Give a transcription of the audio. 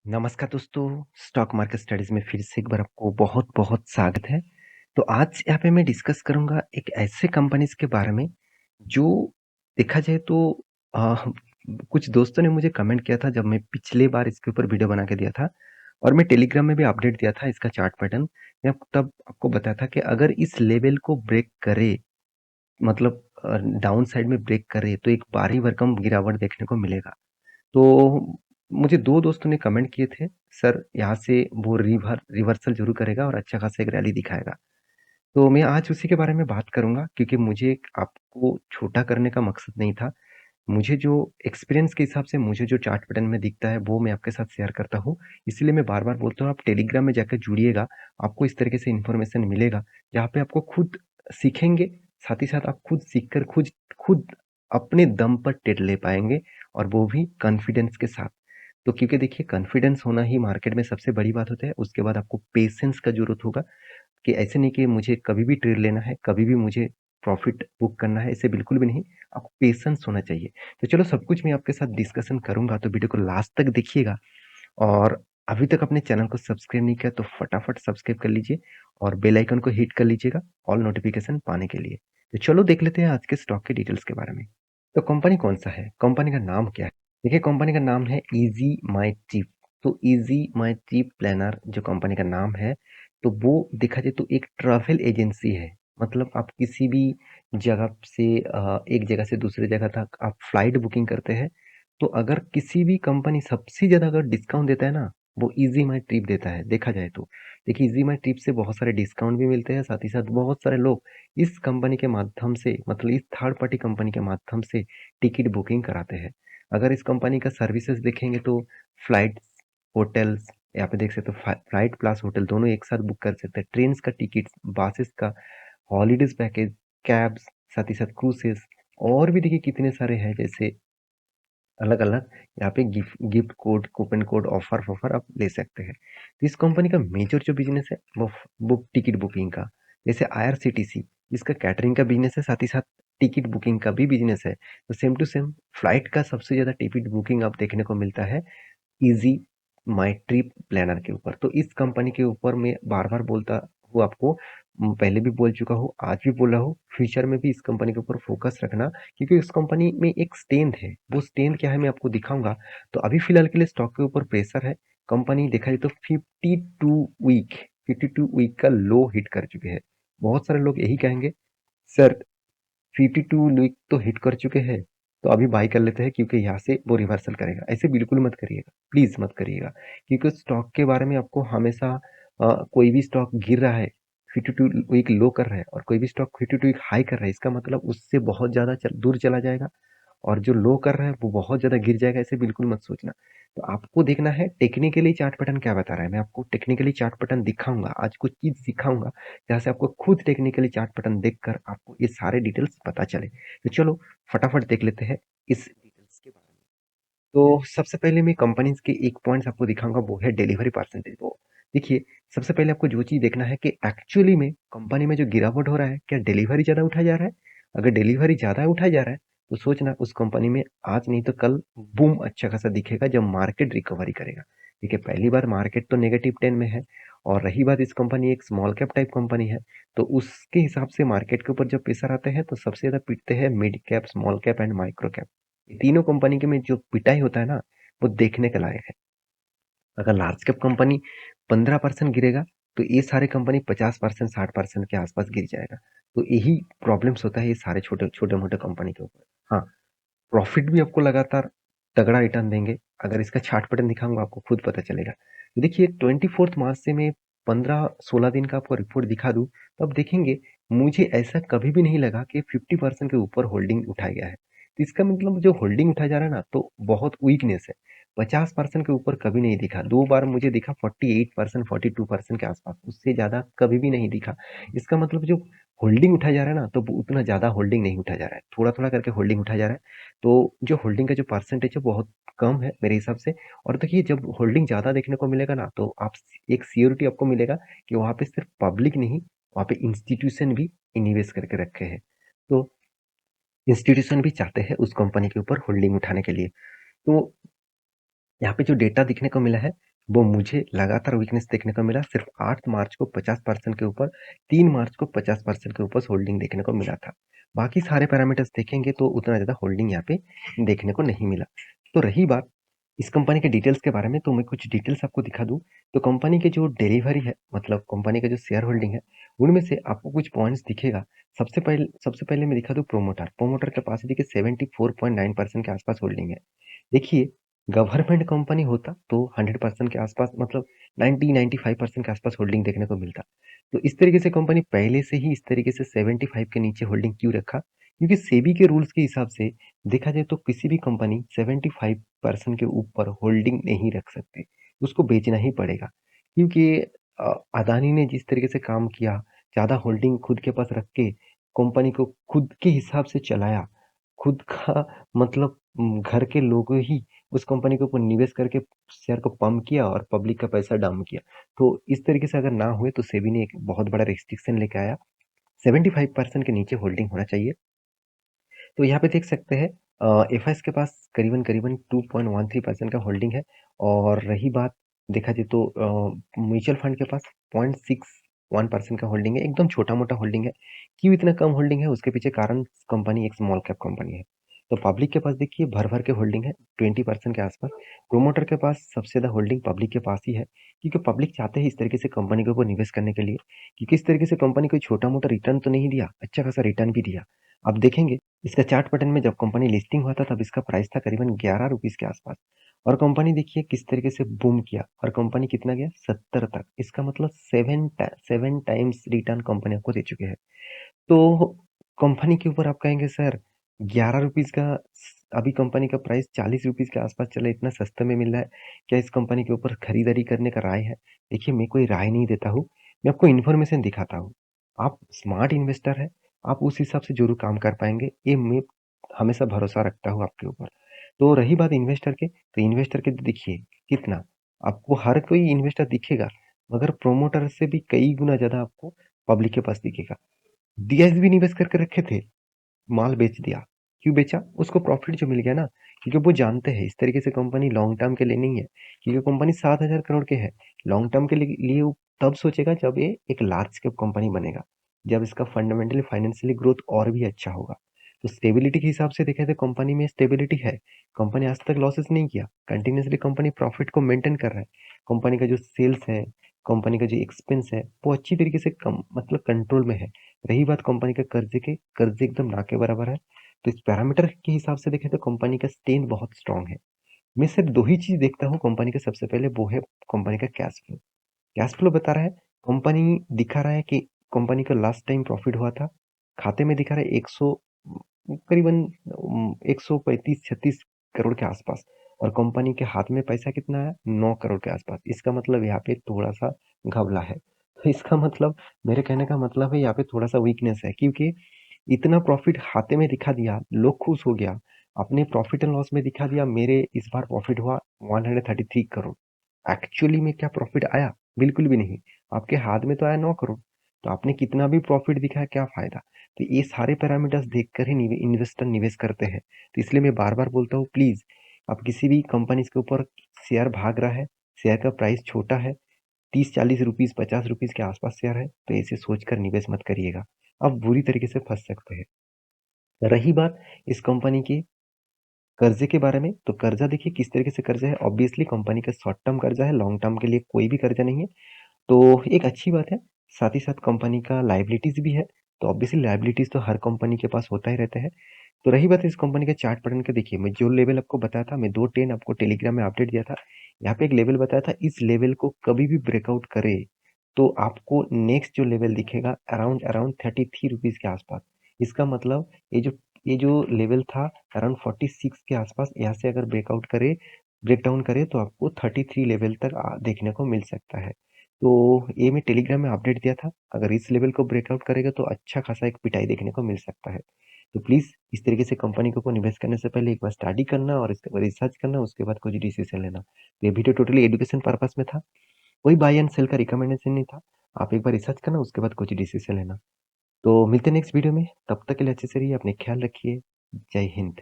नमस्कार दोस्तों, stock market studies में फिर से एक बार आपको बहुत-बहुत स्वागत है। तो आज यहाँ पे मैं डिस्कस करूँगा एक ऐसे कंपनीज़ के बारे में, जो देखा जाए तो अ, कुछ दोस्तों ने मुझे कमेंट किया था जब मैं पिछली बार इसके ऊपर वीडियो बना के दिया था और मैं टेलीग्राम में भी अपडेट दिया था इसका चार्ट पैटर्न। मैं तब आपको बताया था कि अगर इस लेवल को ब्रेक करे मतलब डाउन साइड में ब्रेक करे, तो एक भारी भरकम गिरावट देखने को मिलेगा। तो मुझे 2 दोस्तों ने कमेंट किए थे, सर यहाँ से वो रिवर्सल ज़रूर करेगा और अच्छा खासा एक रैली दिखाएगा। तो मैं आज उसी के बारे में बात करूँगा क्योंकि मुझे आपको छोटा करने का मकसद नहीं था। मुझे जो एक्सपीरियंस के हिसाब से मुझे जो चार्ट पैटर्न में दिखता है वो मैं आपके साथ शेयर करता हूँ। इसलिए मैं बार-बार बोलता हूँ आप टेलीग्राम में जाकर जुड़िएगा, आपको इस तरीके से इन्फॉर्मेशन मिलेगा, जहाँ पे आपको खुद सीखेंगे, साथ ही साथ आप खुद सीख कर खुद खुद अपने दम पर ट्रेड ले पाएँगे और वो भी कॉन्फिडेंस के साथ। तो क्योंकि देखिए कॉन्फिडेंस होना ही मार्केट में सबसे बड़ी बात होता है, उसके बाद आपको पेशेंस का ज़रूरत होगा कि ऐसे नहीं कि मुझे कभी भी ट्रेड लेना है, कभी भी मुझे प्रॉफ़िट बुक करना है, ऐसे बिल्कुल भी नहीं। आपको पेशेंस होना चाहिए। तो चलो सब कुछ मैं आपके साथ डिस्कशन करूँगा, तो वीडियो को लास्ट तक देखिएगा और अभी तक अपने चैनल को सब्सक्राइब नहीं किया तो फटाफट सब्सक्राइब कर लीजिए और बेल आइकन को हिट कर लीजिएगा ऑल नोटिफ़िकेशन पाने के लिए। तो चलो देख लेते हैं आज के स्टॉक के डिटेल्स के बारे में। तो कंपनी कौन-सा है? कंपनी का नाम क्या है? देखिए कंपनी का नाम है ईज़ी माई ट्रिप। तो ईज़ी माई ट्रिप प्लानर जो कंपनी का नाम है, तो वो देखा जाए तो एक ट्रैवल एजेंसी है। मतलब आप किसी भी जगह से एक जगह से दूसरी जगह तक आप फ्लाइट बुकिंग करते हैं, तो अगर किसी भी कंपनी सबसे ज़्यादा अगर डिस्काउंट देता है ना, वो ईज़ी माई ट्रिप देता है, देखा जाए तो। देखिए ईज़ी माई ट्रिप से बहुत सारे डिस्काउंट भी मिलते हैं, साथ ही साथ बहुत सारे लोग इस कंपनी के माध्यम से मतलब इस थर्ड पार्टी कंपनी के माध्यम से टिकट बुकिंग कराते हैं। अगर इस कंपनी का सर्विसेज देखेंगे तो फ्लाइट्स, होटल्स यहाँ पे देख सकते हो फ्लाइट प्लस होटल दोनों एक साथ बुक कर सकते हैं। ट्रेन्स का टिकट्स, बसेस का, हॉलिडेज़ पैकेज, कैब्स, साथ ही साथ क्रूज़ेज़ और भी देखिए कितने सारे हैं जैसे अलग-अलग यहाँ पे गिफ्ट कोड, कूपन कोड, ऑफर-वॉफर आप ले सकते हैं। तो इस कंपनी का मेजर जो बिज़नेस है वो टिकट बुकिंग का। जैसे आईआरसीटीसी इसका कैटरिंग का बिज़नेस है, साथ ही साथ टिकट बुकिंग का भी बिज़नेस है। तो सेम टू सेम फ्लाइट का सबसे ज़्यादा टिकट बुकिंग आप देखने को मिलता है इजी माई ट्रिप प्लानर के ऊपर। तो इस कंपनी के ऊपर मैं बार-बार बोलता हूँ आपको, पहले भी बोल चुका हूँ, आज भी बोल रहा हूँ, फ्यूचर में भी इस कंपनी के ऊपर फोकस रखना क्योंकि इस कंपनी में एक स्ट्रेंथ है। वो स्ट्रेंथ क्या है मैं आपको दिखाऊँगा। तो अभी फिलहाल के लिए स्टॉक के ऊपर प्रेशर है। कंपनी देखा जाए तो 52 वीक का लो हिट कर चुके हैं। बहुत सारे लोग यही कहेंगे, सर 52 वीक तो हिट कर चुके हैं, तो अभी बाय कर लेते हैं क्योंकि यहाँ से वो रिवर्सल करेगा। ऐसे बिल्कुल मत करिएगा, प्लीज़ मत करिएगा क्योंकि स्टॉक के बारे में आपको हमेशा कोई भी स्टॉक गिर रहा है, 52 वीक लो कर रहा है और कोई भी स्टॉक 52 वीक हाई कर रहा है, इसका मतलब उससे बहुत ज़्यादा दूर चला जाएगा और जो लो कर रहा है वो बहुत ज़्यादा गिर जाएगा, ऐसे बिल्कुल मत सोचना। तो आपको देखना है टेक्निकली चार्ट पैटर्न क्या बता रहा है। मैं आपको टेक्निकली चार्ट पैटर्न दिखाऊँगा, आज कुछ चीज़ सिखाऊँगा, जहाँ से आपको खुद टेक्निकली चार्ट पैटर्न देखकर आपको ये सारे डिटेल्स पता चले। तो चलो फटाफट देख लेते हैं इस डिटेल्स के बारे में। तो सबसे पहले मैं कंपनीज़ के एक पॉइंट्स आपको दिखाऊँगा वो है डिलीवरी परसेंटेज वो। देखिए, सबसे पहले आपको जो चीज़ देखना है कि एक्चुअली में कंपनी में जो गिरावट हो रहा है, क्या डिलीवरी ज़्यादा उठाया जा रहा है? अगर डिलीवरी ज़्यादा उठाया जा रहा है, तो सोचना उस कंपनी में आज नहीं तो कल बूम अच्छा खासा दिखेगा जब मार्केट रिकवरी करेगा। देखिए, पहली बार मार्केट तो नेगेटिव 10 में है और रही बात इस कंपनी एक स्मॉल कैप टाइप कंपनी है, तो उसके हिसाब से मार्केट के ऊपर जब प्रेशर आते हैं, तो सबसे ज़्यादा पिटते हैं mid cap, small cap and micro cap. ये तीनों कंपनी के में जो पिटाई होता है ना, वो देखने के लायक है। अगर लार्ज कैप कंपनी 15% गिरेगा, तो ये सारे कंपनी 50% 60% के आसपास गिर जाएगा। तो यही प्रॉब्लम्स होता है ये सारे छोटे-मोटे कंपनी के ऊपर। हाँ, प्रॉफिट भी आपको लगातार तगड़ा रिटर्न देंगे। अगर इसका चार्ट पैटर्न दिखाऊँगा आपको खुद पता चलेगा। तो देखिए 24 मार्च से मैं 15-16 दिन का आपको रिपोर्ट दिखा दूँ, तो आप देखेंगे मुझे ऐसा कभी भी नहीं लगा कि 50% के ऊपर होल्डिंग उठाया गया है। तो इसका मतलब जो होल्डिंग उठाया जा रहा है ना, तो बहुत वीकनेस है। 50% के ऊपर कभी नहीं दिखा। 2 बार मुझे दिखा 48%, 42% के आसपास, उससे ज़्यादा कभी भी नहीं दिखा। इसका मतलब जो होल्डिंग उठाया जा रहा है ना, तो वो उतना ज़्यादा होल्डिंग नहीं उठाया जा रहा है। थोड़ा-थोड़ा करके होल्डिंग उठाया जा रहा है। तो जो होल्डिंग का जो परसेंटेज है बहुत कम है मेरे हिसाब से और देखिए जब होल्डिंग ज़्यादा देखने को मिलेगा ना तो आप एक सियोरिटी आपको मिलेगा कि वहाँ पे सिर्फ पब्लिक नहीं वहाँ पे इंस्टीट्यूशन भी इन्वेस्ट करके रखे हैं। तो इंस्टीट्यूशन भी चाहते हैं उस कंपनी के ऊपर होल्डिंग उठाने के लिए। तो यहाँ पे जो डेटा दिखने को मिला है वो मुझे लगातार वीकनेस देखने को मिला। सिर्फ 8 मार्च को 50% के ऊपर, 3 मार्च को 50% के ऊपर होल्डिंग देखने को मिला था। बाकी सारे पैरामीटर्स देखेंगे तो उतना ज़्यादा होल्डिंग यहाँ पे देखने को नहीं मिला। तो रही बात इस कंपनी के डिटेल्स के बारे में, तो मैं कुछ डिटेल्स आपको दिखा दूँ। तो कंपनी के जो डिलीवरी है, मतलब कंपनी का जो शेयर होल्डिंग है, उनमें से आपको कुछ पॉइंट्स दिखेगा। सबसे पहले मैं दिखा दूँ प्रोमोटर। प्रोमोटर कैपेसिटी के 74.9% के आसपास होल्डिंग है। देखिए, गवर्नमेंट कंपनी होता तो 100% के आसपास, मतलब 90-95% के आसपास होल्डिंग देखने को मिलता। तो इस तरीके से कंपनी पहले से ही इस तरीके से 75 के नीचे होल्डिंग क्यों रखा? क्योंकि सेबी के रूल्स के हिसाब से देखा जाए तो किसी भी कंपनी 75% के ऊपर होल्डिंग नहीं रख सकते, उसको बेचना ही पड़ेगा। क्योंकि अदानी ने जिस तरीके से काम किया, ज़्यादा होल्डिंग खुद के पास रख के कंपनी को खुद के हिसाब से चलाया, खुद का मतलब घर के लोगों ही उस कंपनी के ऊपर निवेश करके शेयर को पंप किया और पब्लिक का पैसा डंप किया। तो इस तरीके से अगर ना हुए तो सेबी ने एक बहुत बड़ा रिस्ट्रिक्शन लेके आया, 75% के नीचे होल्डिंग होना चाहिए। तो यहाँ पे देख सकते हैं एफएस के पास करीबन-करीबन 2.13% का होल्डिंग है। और रही बात देखा जाए तो म्यूचुअल फंड के पास 0.61% का होल्डिंग है, एकदम छोटा-मोटा होल्डिंग है। क्यों इतना कम होल्डिंग है? उसके पीछे कारण कंपनी एक स्मॉल कैप कंपनी है। तो पब्लिक के पास देखिए भर-भर के होल्डिंग है 20% के आसपास। प्रोमोटर के पास सबसे ज़्यादा होल्डिंग पब्लिक के पास ही है, क्योंकि पब्लिक चाहते हैं इस तरीके से कंपनी के ऊपर निवेश करने के लिए, क्योंकि इस तरीके से कंपनी कोई छोटा-मोटा रिटर्न तो नहीं दिया, अच्छा खासा रिटर्न भी दिया। आप देखेंगे इसका चार्ट पैटर्न में जब कंपनी लिस्टिंग हुआ था तब इसका प्राइस था करीबन 11 रुपीस के आसपास। और कंपनी देखिए किस तरीके से बूम किया और कंपनी कितना गया 70 तक। इसका मतलब 7 टाइम्स रिटर्न कंपनी आपको दे चुके हैं। तो कंपनी के ऊपर आप कहेंगे सर 11 रुपीस का अभी कंपनी का प्राइस 40 रुपीस के आसपास चला, इतना सस्ते में मिल रहा है, क्या इस कंपनी के ऊपर खरीदारी करने का राय है? देखिए मैं कोई राय नहीं देता हूँ, मैं आपको इन्फॉर्मेशन दिखाता हूँ। आप स्मार्ट इन्वेस्टर हैं, आप उस हिसाब से ज़रूर काम कर पाएँगे, ये मैं हमेशा भरोसा रखता हूँ आपके ऊपर। तो रही बात इन्वेस्टर के, तो इन्वेस्टर के देखिए कितना, आपको हर कोई इन्वेस्टर दिखेगा, मगर प्रोमोटर से भी कई गुना ज़्यादा आपको पब्लिक के पास दिखेगा। डीएसबी निवेश करके रखे थे, माल बेच दिया। क्यों बेचा? उसको प्रॉफिट जो मिल गया ना, क्योंकि वो जानते हैं इस तरीके से कंपनी लॉन्ग टर्म के लिए नहीं है, क्योंकि कंपनी 7,000 करोड़ के है। लॉन्ग टर्म के लिए वो तब सोचेगा जब ये एक लार्ज कैप कंपनी बनेगा, जब इसका फंडामेंटली फाइनेंशियली ग्रोथ और भी अच्छा होगा। तो स्टेबिलिटी के हिसाब से देखें तो कंपनी में स्टेबिलिटी है। कंपनी आज तक लॉसेस नहीं किया, कंटिन्यूअसली कंपनी प्रॉफिट को मेंटेन कर रहा है। कंपनी का जो सेल्स है, कंपनी का जो एक्सपेंस है, वो अच्छी तरीके से कम मतलब कंट्रोल में है। रही बात कंपनी के कर्जे की, कर्जे एकदम ना के बराबर है। तो इस पैरामीटर के हिसाब से देखें तो कंपनी का स्ट्रेंथ बहुत स्ट्रांग है। मैं सिर्फ 2 ही चीज़ देखता हूँ कंपनी के, सबसे पहले वो है कंपनी का कैश फ्लो। कैश फ्लो बता रहा है, कंपनी दिखा रहा है कि कंपनी का लास्ट टाइम प्रॉफिट हुआ था, खाते में दिखा रहा है 100 करीबन 135-36 करोड़ के आसपास, और कंपनी के हाथ में पैसा कितना है 9 करोड़ के आसपास। इसका मतलब यहाँ पे थोड़ा-सा घबला है। तो इसका मतलब, मेरे कहने का मतलब है यहाँ पे थोड़ा-सा वीकनेस है, क्योंकि इतना प्रॉफिट खाते में दिखा दिया, लोग खुश हो गया। अपने प्रॉफिट एंड लॉस में दिखा दिया मेरे इस बार प्रॉफिट हुआ 133 करोड़। एक्चुअली में क्या प्रॉफिट आया? बिल्कुल भी नहीं। आपके हाथ में तो आया 9 करोड़। तो आपने कितना भी प्रॉफिट दिखाया क्या फ़ायदा? तो ये सारे पैरामीटर्स देखकर ही इन्वेस्टर निवेश करते हैं। तो इसलिए मैं बार-बार बोलता हूँ प्लीज़, आप किसी भी कंपनीज़ के ऊपर शेयर भाग रहा है, शेयर का प्राइस छोटा है, 30-40 रुपीज़, 50 रुपीज़ के आसपास शेयर है, तो ऐसे सोचकर निवेश मत करिएगा। आप बुरी तरीके से फँस सकते हैं। रही बात इस कंपनी की कर्जे के बारे में, तो कर्जा देखिए किस तरीके से कर्जा है। ऑब्वियसली कंपनी का शॉर्ट टर्म कर्जा है, लॉन्ग टर्म के लिए कोई भी कर्जा नहीं है। तो एक अच्छी बात है। साथ ही साथ कंपनी का लायबिलिटीज़ भी है, तो ऑब्वियसली लायबिलिटीज़ तो हर कंपनी के पास होता ही रहता है। तो रही बात इस कंपनी के चार्ट पैटर्न का, देखिए मैं जो लेवल आपको बताया था, मैं 2-10 आपको टेलीग्राम में अपडेट दिया था। यहाँ पे एक लेवल बताया था, इस लेवल को कभी भी ब्रेकआउट करे, तो आपको नेक्स्ट जो लेवल दिखेगा अराउंड अराउंड 33 रुपीज़ के आसपास। इसका मतलब ये जो लेवल था अराउंड 46 के आसपास, यहाँ से अगर ब्रेकडाउन करे तो आपको 33 लेवल तक देखने को मिल सकता है। तो ये मैं टेलीग्राम में अपडेट दिया था, अगर इस लेवल को ब्रेकआउट करेगा तो अच्छा खासा एक पिटाई देखने को मिल सकता है। तो प्लीज़ इस तरीके से कंपनी के ऊपर निवेश करने से पहले एक बार स्टडी करना और इसके बाद रिसर्च करना, उसके बाद कुछ डिसीजन लेना। तो ये वीडियो टोटली एजुकेशन पर्पस में था, कोई बाय एंड सेल का रिकमेंडेशन नहीं था। आप एक बार रिसर्च करना, उसके बाद कुछ डिसीजन लेना। तो मिलते हैं नेक्स्ट वीडियो में, तब तक के लिए अच्छे से रहिए, अपने ख्याल रखिए। जय हिंद।